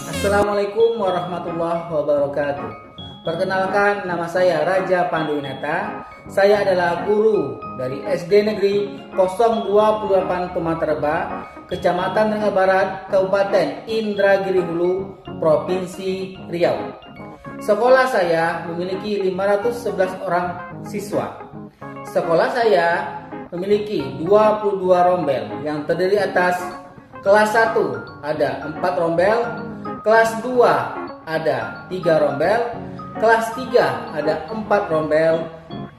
Assalamualaikum warahmatullahi wabarakatuh. Perkenalkan, nama saya Raja Panduwinata. Saya adalah guru dari SD Negeri 028 Tumaterba, Kecamatan Tengah Barat, Kabupaten Indragiri Hulu, Provinsi Riau. Sekolah saya memiliki 511 orang siswa. Sekolah saya memiliki 22 rombel yang terdiri atas kelas 1 ada 4 rombel, kelas 2 ada 3 rombel, kelas 3 ada 4 rombel,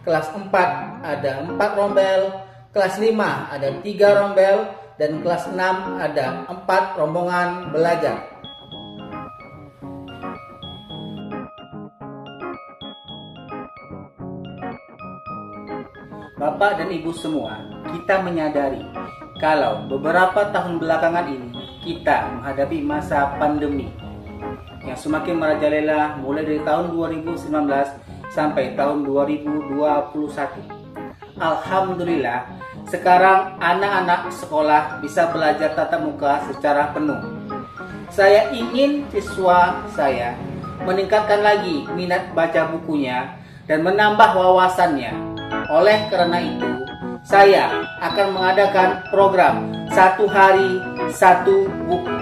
kelas 4 ada 4 rombel, kelas 5 ada 3 rombel, dan kelas 6 ada 4 rombongan belajar. Bapak dan Ibu semua, kita menyadari kalau beberapa tahun belakangan ini kita menghadapi masa pandemi yang semakin merajalela mulai dari tahun 2019 sampai tahun 2021. Alhamdulillah, sekarang anak-anak sekolah bisa belajar tatap muka secara penuh. Saya ingin siswa saya meningkatkan lagi minat baca bukunya dan menambah wawasannya. Oleh karena itu, saya akan mengadakan program 1 hari 1 buku.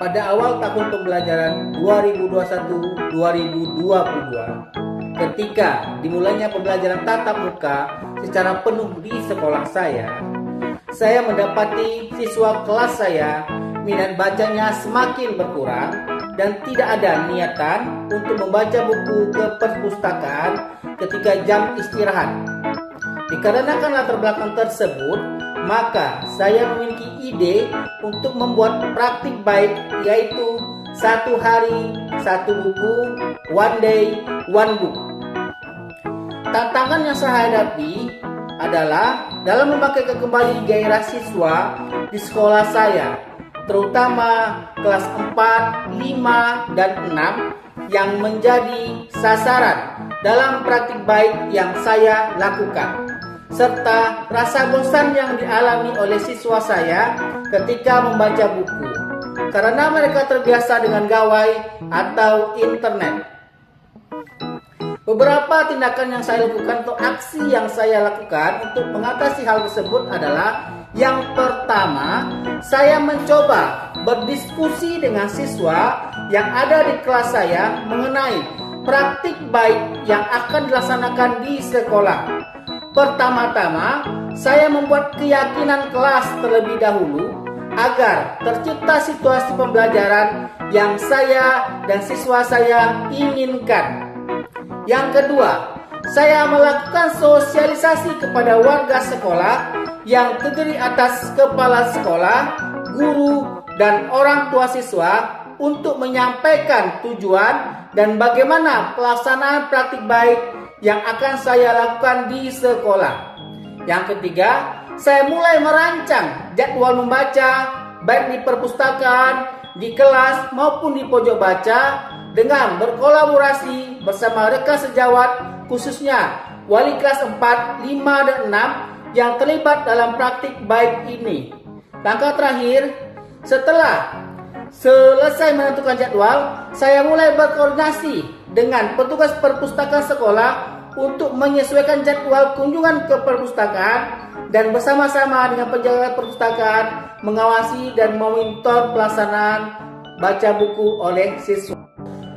Pada awal tahun pembelajaran 2021-2022, ketika dimulainya pembelajaran tatap muka secara penuh di sekolah saya mendapati siswa kelas saya minat bacanya semakin berkurang dan tidak ada niatan untuk membaca buku ke perpustakaan ketika jam istirahat. Dikarenakan latar belakang tersebut, maka saya memiliki ide untuk membuat praktik baik, yaitu 1 hari 1 buku, one day one book. Tantangan yang saya hadapi adalah dalam membangkitkan kembali gairah siswa di sekolah saya, terutama kelas 4, 5, dan 6 yang menjadi sasaran dalam praktik baik yang saya lakukan, serta rasa bosan yang dialami oleh siswa saya ketika membaca buku karena mereka terbiasa dengan gawai atau internet. Beberapa tindakan yang saya lakukan atau aksi yang saya lakukan untuk mengatasi hal tersebut adalah: yang pertama, saya mencoba berdiskusi dengan siswa yang ada di kelas saya mengenai praktik baik yang akan dilaksanakan di sekolah. Pertama-tama, saya membuat keyakinan kelas terlebih dahulu agar tercipta situasi pembelajaran yang saya dan siswa saya inginkan. Yang kedua, saya melakukan sosialisasi kepada warga sekolah yang terdiri atas kepala sekolah, guru, dan orang tua siswa untuk menyampaikan tujuan dan bagaimana pelaksanaan praktik baik yang akan saya lakukan di sekolah. Yang ketiga, saya mulai merancang jadwal membaca baik di perpustakaan, di kelas maupun di pojok baca dengan berkolaborasi bersama rekan sejawat, khususnya wali kelas 4, 5, dan 6 yang terlibat dalam praktik baik ini. Langkah terakhir, setelah selesai menentukan jadwal, saya mulai berkoordinasi dengan petugas perpustakaan sekolah untuk menyesuaikan jadwal kunjungan ke perpustakaan dan bersama-sama dengan penjaga perpustakaan mengawasi dan memonitor pelaksanaan baca buku oleh siswa.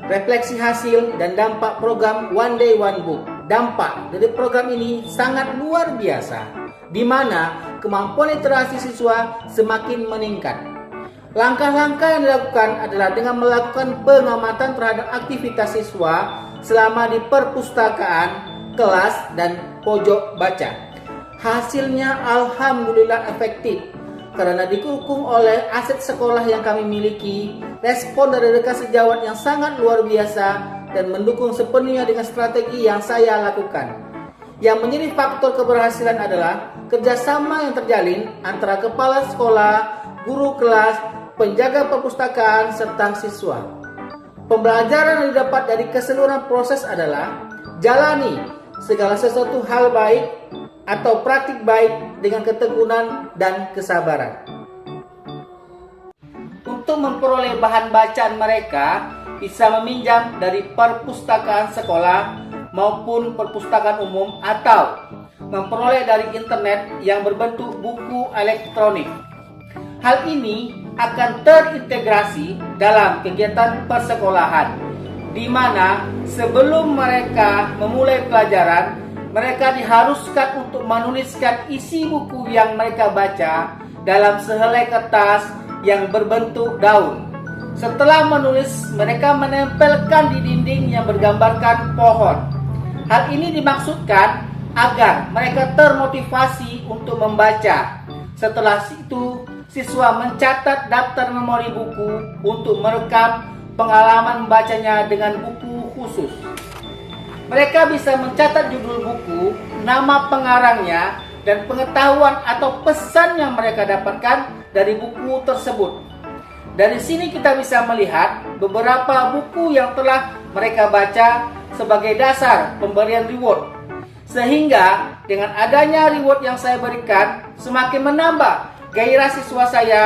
Refleksi hasil dan dampak program One Day One Book. Dampak dari program ini sangat luar biasa, di mana kemampuan literasi siswa semakin meningkat. Langkah-langkah yang dilakukan adalah dengan melakukan pengamatan terhadap aktivitas siswa selama di perpustakaan, kelas, dan pojok baca. Hasilnya alhamdulillah efektif karena didukung oleh aset sekolah yang kami miliki, respon dari rekan sejawat yang sangat luar biasa, dan mendukung sepenuhnya dengan strategi yang saya lakukan. Yang menjadi faktor keberhasilan adalah kerjasama yang terjalin antara kepala sekolah, guru kelas, penjaga perpustakaan, serta siswa. Pembelajaran yang didapat dari keseluruhan proses adalah jalani segala sesuatu hal baik atau praktik baik dengan ketekunan dan kesabaran. Untuk memperoleh bahan bacaan mereka bisa meminjam dari perpustakaan sekolah maupun perpustakaan umum atau memperoleh dari internet yang berbentuk buku elektronik. Hal ini akan terintegrasi dalam kegiatan persekolahan, di mana sebelum mereka memulai pelajaran, mereka diharuskan untuk menuliskan isi buku yang mereka baca dalam sehelai kertas yang berbentuk daun. Setelah menulis, mereka menempelkan di dinding yang bergambarkan pohon. Hal ini dimaksudkan agar mereka termotivasi untuk membaca. Setelah itu, siswa mencatat daftar memori buku untuk merekam pengalaman membacanya dengan buku khusus. Mereka bisa mencatat judul buku, nama pengarangnya, dan pengetahuan atau pesan yang mereka dapatkan dari buku tersebut. Dari sini kita bisa melihat beberapa buku yang telah mereka baca sebagai dasar pemberian reward. Sehingga dengan adanya reward yang saya berikan, semakin menambah gairah siswa saya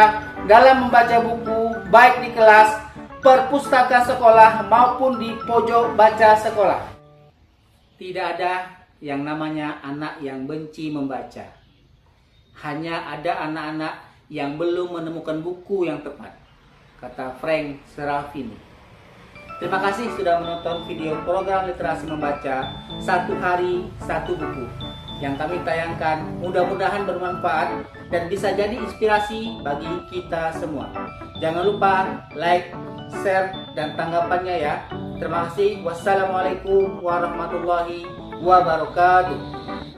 dalam membaca buku, baik di kelas, perpustakaan sekolah maupun di pojok baca sekolah. Tidak ada yang namanya anak yang benci membaca. Hanya ada anak-anak yang belum menemukan buku yang tepat, kata Frank Serafini. Terima kasih sudah menonton video program literasi membaca 1 hari 1 buku yang kami tayangkan. Mudah-mudahan bermanfaat dan bisa jadi inspirasi bagi kita semua. Jangan lupa like, share, dan tanggapannya ya. Terima kasih. Wassalamualaikum warahmatullahi wabarakatuh.